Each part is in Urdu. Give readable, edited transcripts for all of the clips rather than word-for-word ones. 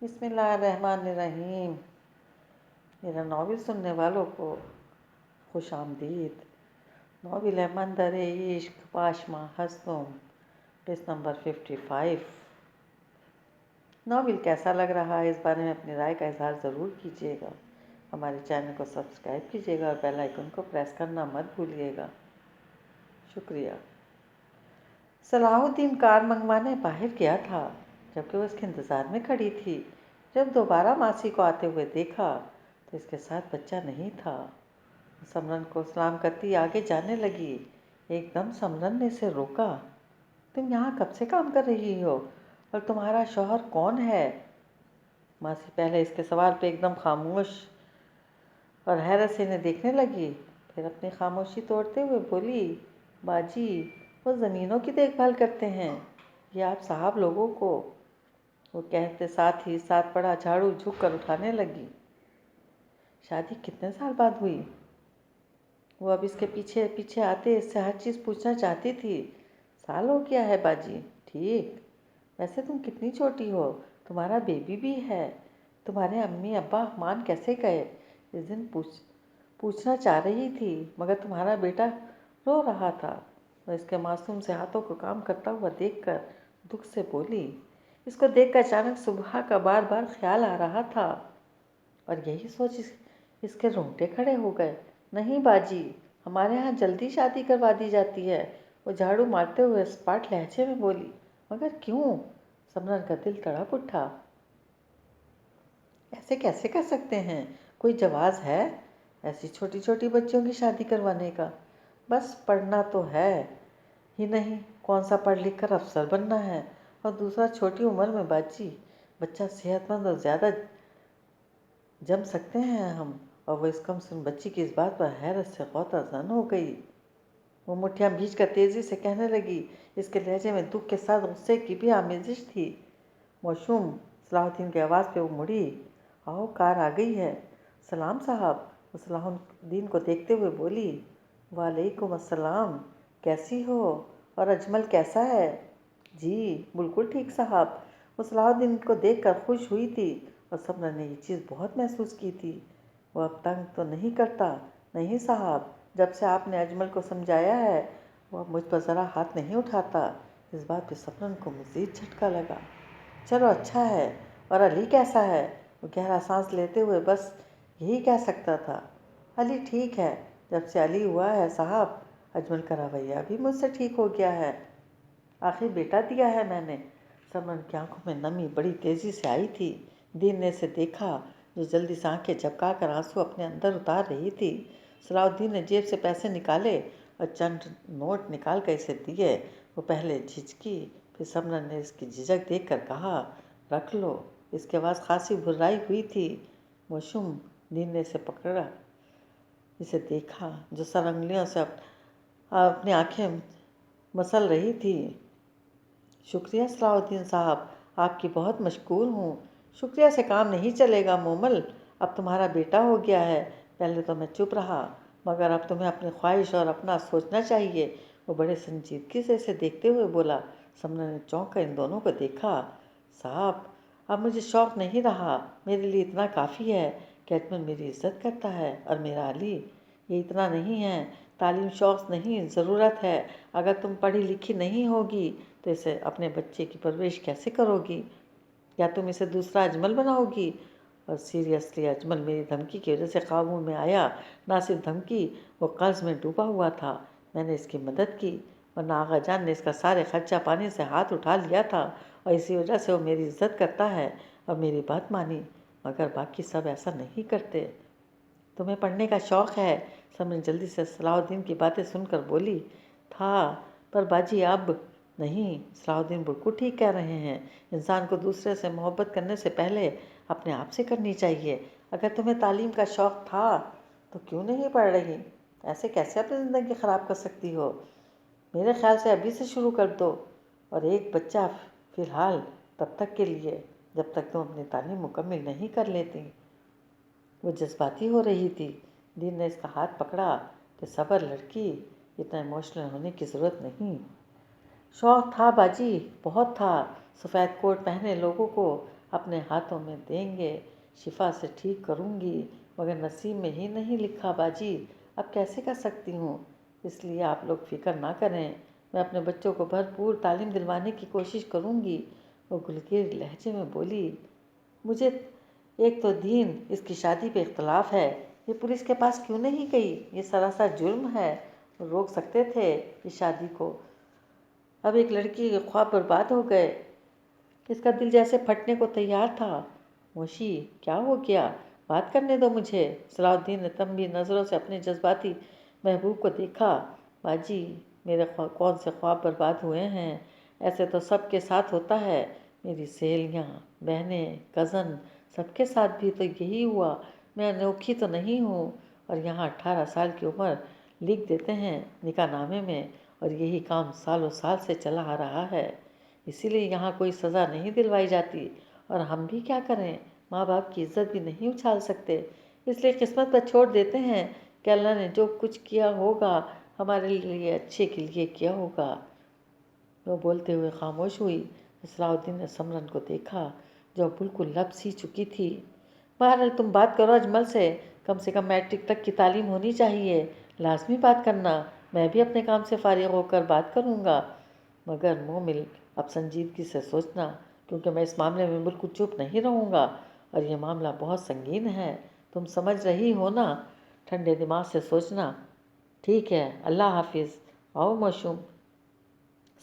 بسم اللہ الرحمن الرحیم۔ میرا ناول سننے والوں کو خوش آمدید۔ ناول ہے مندر عشق پاشما ہستم، پیج نمبر 55۔ ناول کیسا لگ رہا ہے اس بارے میں اپنی رائے کا اظہار ضرور کیجیے گا۔ ہمارے چینل کو سبسکرائب کیجیے گا اور بیل آئیکن کو پریس کرنا مت بھولیے گا۔ شکریہ۔ صلاح الدین کار منگوانے باہر گیا تھا، جبکہ وہ اس کے انتظار میں کھڑی تھی۔ جب دوبارہ ماسی کو آتے ہوئے دیکھا تو اس کے ساتھ بچہ نہیں تھا۔ سمرن کو سلام کرتی آگے جانے لگی۔ ایک دم سمرن نے اسے روکا۔ تم یہاں کب سے کام کر رہی ہو اور تمہارا شوہر کون ہے؟ ماسی پہلے اس کے سوال پہ ایک دم خاموش اور حیرت سے انہیں دیکھنے لگی، پھر اپنی خاموشی توڑتے ہوئے بولی، باجی وہ زمینوں کی دیکھ بھال کرتے ہیں، یہ آپ صاحب لوگوں کو۔ وہ کہتے ساتھ ہی ساتھ پڑا جھاڑو جھک کر اٹھانے لگی۔ شادی کتنے سال بعد ہوئی؟ وہ اب اس کے پیچھے پیچھے آتے اس سے ہر چیز پوچھنا چاہتی تھی۔ سال ہو گیا ہے باجی۔ ٹھیک، ویسے تم کتنی چھوٹی ہو، تمہارا بیبی بھی ہے، تمہارے امی ابا مان کیسے گئے؟ اس دن پوچھنا چاہ رہی تھی مگر تمہارا بیٹا رو رہا تھا۔ وہ اس کے معصوم سے ہاتھوں کو کام کرتا ہوا دیکھ کر دکھ سے بولی۔ اس کو دیکھ کر اچانک صبح کا بار بار خیال آ رہا تھا اور یہی سوچ اس کے رونگٹے کھڑے ہو گئے۔ نہیں باجی، ہمارے ہاں جلدی شادی کروا دی جاتی ہے، وہ جھاڑو مارتے ہوئے اسپاٹ لہجے میں بولی۔ مگر کیوں؟ سمرن کا دل تڑپ اٹھا۔ ایسے کیسے کر سکتے ہیں؟ کوئی جواز ہے ایسی چھوٹی چھوٹی بچیوں کی شادی کروانے کا؟ بس پڑھنا تو ہے ہی نہیں، کون سا پڑھ لکھ کر افسر بننا ہے، اور دوسرا چھوٹی عمر میں باجی بچہ صحت مند اور زیادہ جم سکتے ہیں ہم۔ اور وہ اس کم سن بچی کی اس بات پر حیرت سے غوطہ زن ہو گئی۔ وہ مٹھیاں بھیج کر تیزی سے کہنے لگی، اس کے لہجے میں دکھ کے ساتھ غصے کی بھی آمیزش تھی۔ موشوم، صلاح الدین کی آواز پہ وہ مڑی۔ آؤ، کار آ گئی ہے۔ سلام صاحب، وہ صلاح الدین کو دیکھتے ہوئے بولی۔ وعلیکم السلام، کیسی ہو اور اجمل کیسا ہے؟ جی بالکل ٹھیک صاحب۔ وہ صلاح الدین کو دیکھ کر خوش ہوئی تھی اور سمرن نے یہ چیز بہت محسوس کی تھی۔ وہ اب تنگ تو نہیں کرتا؟ نہیں صاحب، جب سے آپ نے اجمل کو سمجھایا ہے وہ اب مجھ پر ذرا ہاتھ نہیں اٹھاتا۔ اس بات پہ سمرن کو مزید جھٹکا لگا۔ چلو اچھا ہے، اور علی کیسا ہے؟ وہ گہرا سانس لیتے ہوئے بس یہی کہہ سکتا تھا۔ علی ٹھیک ہے، جب سے علی ہوا ہے صاحب اجمل کا رویہ بھی مجھ سے ٹھیک ہو گیا ہے۔ آخر بیٹا دیا ہے میں نے۔ سمرن کی آنکھوں میں نمی بڑی تیزی سے آئی تھی۔ دین نے اسے دیکھا جو جلدی سے آنکھیں جھپکا کر آنسو اپنے اندر اتار رہی تھی۔ صلاح الدین نے جیب سے پیسے نکالے اور چند نوٹ نکال کر اسے دیے۔ وہ پہلے جھجکی، پھر سمرن نے اس کی جھجک دیکھ کر کہا، رکھ لو۔ اس کی آواز خاصی بھرائی ہوئی تھی۔ موشوم، دین نے اسے پکڑا، اسے دیکھا جو سر انگلیوں سے اپنی آنکھیں مسل رہی تھی۔ شکریہ صلاح الدین صاحب، آپ کی بہت مشکور ہوں۔ شکریہ سے کام نہیں چلے گا مومل، اب تمہارا بیٹا ہو گیا ہے۔ پہلے تو میں چپ رہا مگر اب تمہیں اپنی خواہش اور اپنا سوچنا چاہیے۔ وہ بڑے سنجیدگی سے اسے دیکھتے ہوئے بولا۔ سمرن نے چونک کر ان دونوں کو دیکھا۔ صاحب، اب مجھے شوق نہیں رہا، میرے لیے اتنا کافی ہے کہ اجمل میری عزت کرتا ہے اور میرا علی۔ یہ اتنا نہیں ہے، تعلیم شوق نہیں، ضرورت ہے۔ اگر تم پڑھی لکھی نہیں ہوگی تو اسے اپنے بچے کی پرورش کیسے کرو گی؟ یا تم اسے دوسرا اجمل بناؤ گی؟ اور سیریسلی اجمل میری دھمکی کی وجہ سے قابو میں آیا۔ نہ صرف دھمکی، وہ قرض میں ڈوبا ہوا تھا، میں نے اس کی مدد کی، ورنہ آغا جان نے اس کا سارے خرچہ پانی سے ہاتھ اٹھا لیا تھا، اور اسی وجہ سے وہ میری عزت کرتا ہے اور میری بات مانی، مگر باقی سب ایسا نہیں کرتے۔ تمہیں پڑھنے کا شوق ہے؟ سمرن جلدی سے صلاح الدین کی باتیں سن کر بولی۔ تھا، پر باجی اب نہیں۔ صلاح الدین بالکل ٹھیک کہہ رہے ہیں، انسان کو دوسرے سے محبت کرنے سے پہلے اپنے آپ سے کرنی چاہیے۔ اگر تمہیں تعلیم کا شوق تھا تو کیوں نہیں پڑھ رہی؟ ایسے کیسے اپنی زندگی خراب کر سکتی ہو؟ میرے خیال سے ابھی سے شروع کر دو، اور ایک بچہ فی الحال، تب تک کے لیے جب تک تم اپنی تعلیم مکمل نہیں کر لیتی۔ وہ جذباتی ہو رہی تھی۔ دین نے اس کا ہاتھ پکڑا کہ صبر لڑکی، اتنا ایموشنل ہونے کی ضرورت نہیں۔ شوق تھا باجی، بہت تھا۔ سفید کوٹ پہنے لوگوں کو اپنے ہاتھوں میں دیں گے، شفا سے ٹھیک کروں گی، مگر نصیب میں ہی نہیں لکھا باجی، اب کیسے کر سکتی ہوں؟ اس لیے آپ لوگ فکر نہ کریں، میں اپنے بچوں کو بھرپور تعلیم دلوانے کی کوشش کروں گی۔ وہ گلگیر لہجے میں بولی، مجھے ایک تو دین اس کی شادی پہ اختلاف ہے، یہ پولیس کے پاس کیوں نہیں گئی؟ یہ سراسر جرم ہے، روک سکتے تھے اس شادی کو۔ اب ایک لڑکی کے خواب برباد ہو گئے، اس کا دل جیسے پھٹنے کو تیار تھا۔ موشی، کیا ہو گیا؟ بات کرنے دو مجھے۔ صلاح الدین نے تنبیہ نظروں سے اپنے جذباتی محبوب کو دیکھا۔ باجی، میرے کون سے خواب برباد ہوئے ہیں؟ ایسے تو سب کے ساتھ ہوتا ہے، میری سہیلیاں، بہنیں، کزن، سب کے ساتھ بھی تو یہی ہوا۔ میں انوکھی تو نہیں ہوں، اور یہاں 18 سال کی عمر لکھ دیتے ہیں نکاح نامے میں، اور یہی کام سالوں سال سے چلا آ رہا ہے۔ اسی لیے یہاں کوئی سزا نہیں دلوائی جاتی، اور ہم بھی کیا کریں، ماں باپ کی عزت بھی نہیں اچھال سکتے، اس لیے قسمت پر چھوڑ دیتے ہیں کہ اللہ نے جو کچھ کیا ہوگا ہمارے لیے اچھے کے لیے کیا ہوگا۔ وہ بولتے ہوئے خاموش ہوئی۔ صلاح الدین نے سمرن کو دیکھا جو بالکل لب سی چکی تھی۔ بہرحال تم بات کرو اجمل سے کم میٹرک تک کی تعلیم ہونی چاہیے، لازمی بات کرنا، میں بھی اپنے کام سے فارغ ہو کر بات کروں گا۔ مگر مومل، اب سنجیدگی سے سوچنا، کیونکہ میں اس معاملے میں بالکل چپ نہیں رہوں گا، اور یہ معاملہ بہت سنگین ہے، تم سمجھ رہی ہو نا؟ ٹھنڈے دماغ سے سوچنا۔ ٹھیک ہے، اللہ حافظ، آؤ موشوم۔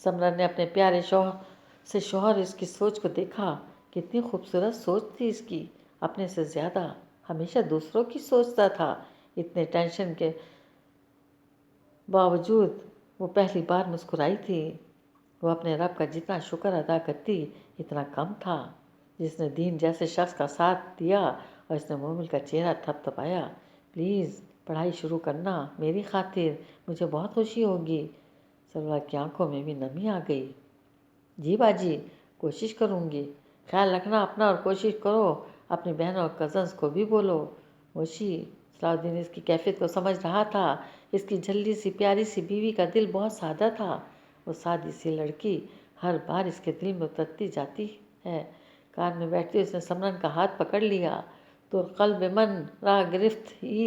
سمرن نے اپنے پیارے شوہر اس کی سوچ کو دیکھا، کتنی خوبصورت سوچ تھی اس کی، اپنے سے زیادہ ہمیشہ دوسروں کی سوچتا تھا۔ اتنے ٹینشن کے باوجود وہ پہلی بار مسکرائی تھی۔ وہ اپنے رب کا جتنا شکر ادا کرتی اتنا کم تھا، جس نے دین جیسے شخص کا ساتھ دیا اور اس نے مومل کا چہرہ تھپ تھپایا۔ پلیز پڑھائی شروع کرنا میری خاطر، مجھے بہت خوشی ہوگی۔ سلوا کی آنکھوں میں بھی نمی آ گئی۔ جی باجی، کوشش کروں گی، خیال رکھنا اپنا، اور کوشش کرو اپنی بہنوں اور کزنس کو بھی بولو۔ موشی، صلاح الدین اس کی کیفیت کو سمجھ رہا تھا، اس کی جھلی سی پیاری سی بیوی کا دل بہت سادہ تھا، وہ سادی سی لڑکی ہر بار اس کے دل میں اترتی جاتی ہے۔ کار میں بیٹھتے اس نے سمرن کا ہاتھ پکڑ لیا، تو قلب من راہ گرفت ہی۔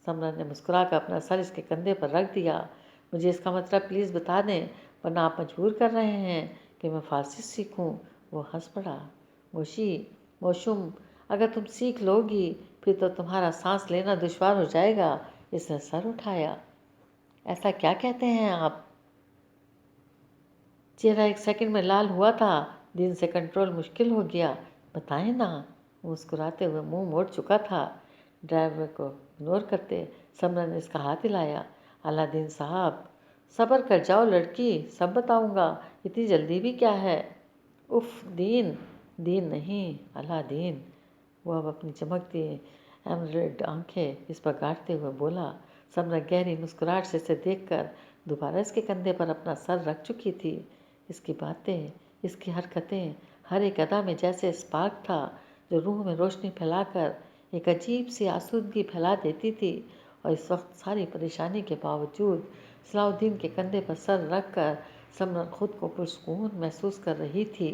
سمرن نے مسکرا کر اپنا سر اس کے کندھے پر رکھ دیا۔ مجھے اس کا مطلب پلیز بتا دیں، ورنہ آپ مجبور کر رہے ہیں کہ میں فارسی سیکھوں۔ وہ ہنس پڑا۔ موشم، اگر تم سیکھ لو گی پھر تو تمہارا سانس لینا دشوار ہو جائے گا۔ اس نے سر اٹھایا۔ ایسا کیا کہتے ہیں آپ؟ چہرہ ایک سیکنڈ میں لال ہوا تھا، دن سے کنٹرول مشکل ہو گیا۔ بتائیں نا۔ وہ مسکراتے ہوئے منہ موڑ چکا تھا۔ ڈرائیور کو اگنور کرتے سمرن نے اس کا ہاتھ ہلایا۔ اعلیٰ دین صاحب، صبر کر جاؤ لڑکی، سب بتاؤں گا، اتنی جلدی بھی کیا ہے؟ اف، دین نہیں، اعلیٰ دین۔ وہ اب اپنی چمکتی ایمرلڈ آنکھیں اس پر گاڑتے ہوئے بولا۔ سمرن گہری مسکراہٹ سے اسے دیکھ کر دوبارہ اس کے کندھے پر اپنا سر رکھ چکی تھی۔ اس کی باتیں، اس کی حرکتیں، ہر ایک ادا میں جیسے اسپارک تھا جو روح میں روشنی پھیلا کر ایک عجیب سی آسودگی پھیلا دیتی تھی۔ اور اس وقت ساری پریشانی کے باوجود صلاح الدین کے کندھے پر سر رکھ کر سمرن خود کو پرسکون محسوس کر رہی تھی۔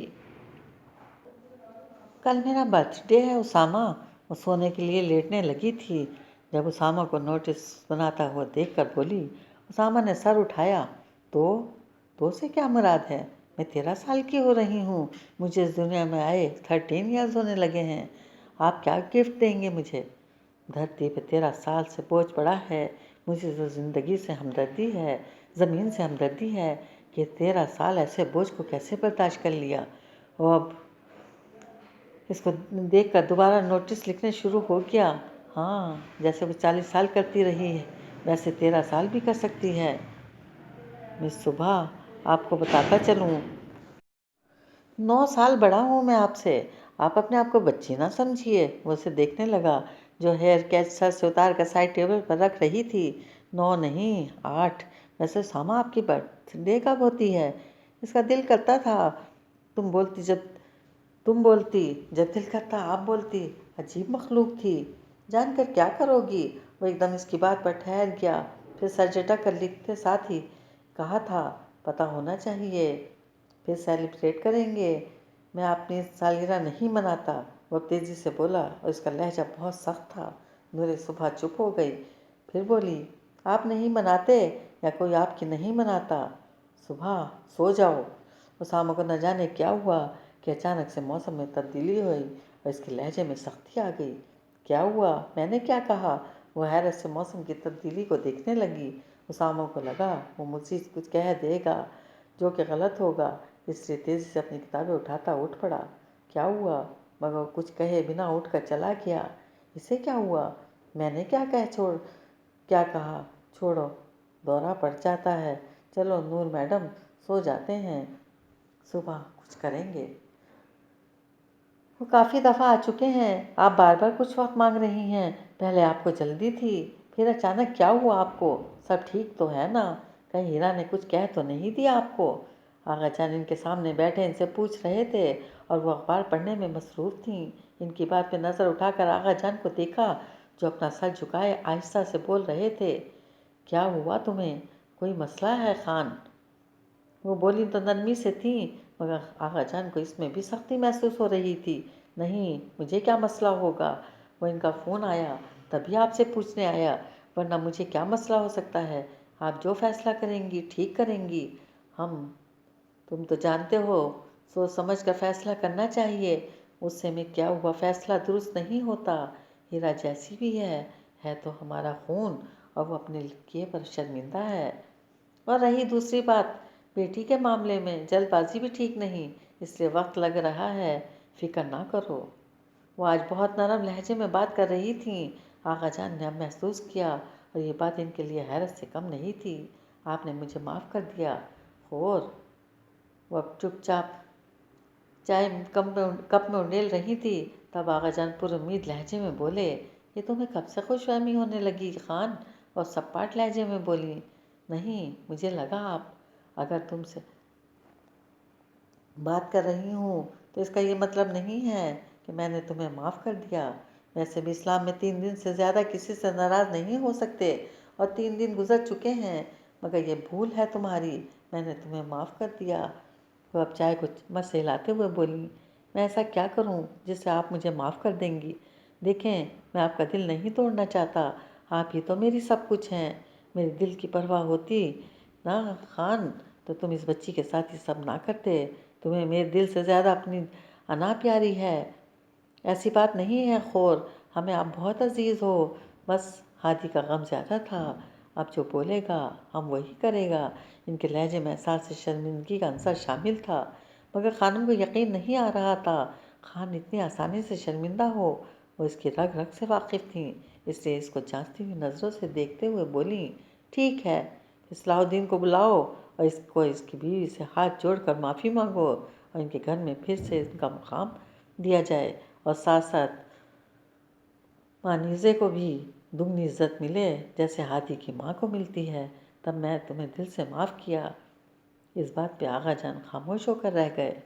کل میرا برتھ ڈے ہے اسامہ۔ وہ سونے کے لیے لیٹنے لگی تھی جب اسامہ کو نوٹس بناتا ہوا دیکھ کر بولی۔ اسامہ نے سر اٹھایا۔ تو سے کیا مراد ہے؟ میں 13 سال کی ہو رہی ہوں، مجھے اس دنیا میں آئے 13 ایئرز ہونے لگے ہیں۔ آپ کیا گفٹ دیں گے مجھے؟ دھرتی پہ 13 سال سے بوجھ پڑا ہے، مجھے تو زندگی سے ہمدردی ہے، زمین سے ہمدردی ہے کہ 13 سال ایسے بوجھ کو کیسے برداشت کر لیا۔ وہ اب اس کو دیکھ کر دوبارہ نوٹس لکھنے شروع ہو گیا۔ ہاں، جیسے وہ 40 سال کرتی رہی ہے ویسے 13 سال بھی کر سکتی ہے۔ مس صبح، آپ کو بتاتا چلوں، 9 سال بڑا ہوں میں آپ سے، آپ اپنے آپ کو بچی نہ سمجھیے۔ وہ اسے دیکھنے لگا جو ہیئر کیچ سر سے اتار کر سائڈ ٹیبل پر رکھ رہی تھی۔ 9 نہیں، 8۔ ویسے اسامہ، آپ کی برتھ ڈے کب ہوتی ہے؟ اس کا دل کرتا تھا تم بولتی جب دل کرتا آپ بولتی۔ عجیب مخلوق تھی، جان کر کیا کرو گی؟ وہ ایک دم اس کی بات پر ٹھہر گیا، پھر سر جھٹک کر لکھتے ساتھ ہی کہا تھا، پتہ ہونا چاہیے، پھر سیلیبریٹ کریں گے۔ میں اپنی سالگرہ نہیں مناتا، وہ تیزی سے بولا اور اس کا لہجہ بہت سخت تھا۔ نور صبح چپ ہو گئی، پھر بولی، آپ نہیں مناتے یا کوئی آپ کی نہیں مناتا؟ صبح سو جاؤ۔ اسامہ کو نہ جانے کیا ہوا کہ اچانک سے موسم میں تبدیلی ہوئی اور اس کے لہجے میں سختی آ گئی۔ کیا ہوا؟ میں نے کیا کہا؟ وہ حیرت سے موسم کی تبدیلی کو دیکھنے لگی۔ اسامہ کو لگا وہ مزید کچھ کہہ دے گا جو کہ غلط ہوگا، اس لیے تیزی سے اپنی کتابیں اٹھاتا اٹھ پڑا۔ کیا ہوا؟ مگر وہ کچھ کہے بنا اٹھ کر چلا گیا۔ اسے کیا ہوا؟ میں نے کیا کہا؟ چھوڑو، دورہ پڑ جاتا ہے۔ چلو نور میڈم، سو جاتے ہیں، صبح کچھ کریں گے۔ وہ کافی دفعہ آ چکے ہیں، آپ بار بار کچھ وقت مانگ رہی ہیں۔ پہلے آپ کو جلدی تھی، پھر اچانک کیا ہوا آپ کو؟ سب ٹھیک تو ہے نا؟ کہیں ہیرا نے کچھ کہہ تو نہیں دیا آپ کو؟ آغا جان ان کے سامنے بیٹھے ان سے پوچھ رہے تھے اور وہ اخبار پڑھنے میں مصروف تھیں۔ ان کی بات پہ نظر اٹھا کر آغا جان کو دیکھا جو اپنا سر جھکائے آہستہ سے بول رہے تھے، کیا ہوا تمہیں؟ کوئی مسئلہ ہے خان؟ وہ بولی تو نرمی سے تھیں مگر آغا جان کو اس میں بھی سختی محسوس ہو رہی تھی۔ نہیں، مجھے کیا مسئلہ ہوگا؟ وہ ان کا فون آیا تبھی آپ سے پوچھنے آیا، ورنہ مجھے کیا مسئلہ ہو سکتا ہے؟ آپ جو فیصلہ کریں گی ٹھیک کریں گی۔ تم تو جانتے ہو سوچ سمجھ کر فیصلہ کرنا چاہیے۔ غصے میں کیا ہوا فیصلہ درست نہیں ہوتا۔ ہیرا جیسی بھی ہے تو ہمارا خون، اور وہ اپنے کیے پر شرمندہ ہے۔ اور رہی دوسری بات، بیٹی کے معاملے میں جلد بازی بھی ٹھیک نہیں، اس لیے وقت لگ رہا ہے، فکر نہ کرو۔ وہ آج بہت نرم لہجے میں بات کر رہی تھیں۔ آغا جان نے اب محسوس کیا اور یہ بات ان کے لیے حیرت سے کم نہیں تھی۔ آپ نے مجھے معاف کر دیا خور۔ وہ اب چپ چاپ چائے کپ میں انڈیل رہی تھی، تب آغا جان پر امید لہجے میں بولے، یہ تمہیں کب سے خوش فہمی ہونے لگی خان؟ اور سپاٹ لہجے میں بولی، نہیں، مجھے لگا آپ اگر تم سے بات کر رہی ہوں تو اس کا یہ مطلب نہیں ہے کہ میں نے تمہیں معاف کر دیا۔ ویسے بھی اسلام میں 3 دن سے زیادہ کسی سے ناراض نہیں ہو سکتے، اور 3 دن گزر چکے ہیں، مگر یہ بھول ہے تمہاری، میں نے تمہیں معاف کر دیا۔ وہ اب چائے کو چمچ سے ہلاتے ہوئے بولی، میں ایسا کیا کروں جس سے آپ مجھے معاف کر دیں گی؟ دیکھیں، میں آپ کا دل نہیں توڑنا چاہتا، آپ ہی تو میری سب کچھ ہیں۔ میرے دل کی پرواہ ہوتی نا خان تو تم اس بچی کے ساتھ یہ سب نہ کرتے۔ تمہیں میرے دل سے زیادہ اپنی انا پیاری ہے۔ ایسی بات نہیں ہے خور، ہمیں آپ بہت عزیز ہو، بس ہادی کا غم زیادہ تھا، اب جو بولے گا ہم وہی کرے گا۔ ان کے لہجے میں احساس شرمندگی کا عنصر شامل تھا، مگر خانم کو یقین نہیں آ رہا تھا خان اتنی آسانی سے شرمندہ ہو۔ وہ اس کی رگ رگ سے واقف تھیں، اس لیے اس کو جانچتی ہوئی نظروں سے دیکھتے ہوئے بولیں، ٹھیک ہے، صلاح الدین کو بلاؤ اور اس کی بیوی سے ہاتھ جوڑ کر معافی مانگو اور ان کے گھر میں پھر سے ان کا مقام دیا جائے، اور ساتھ ساتھ مانیزے کو بھی دگنی عزت ملے جیسے ہادی کی ماں کو ملتی ہے۔ تب میں تمہیں دل سے معاف کیا۔ اس بات پہ آغا جان خاموش ہو کر رہ گئے۔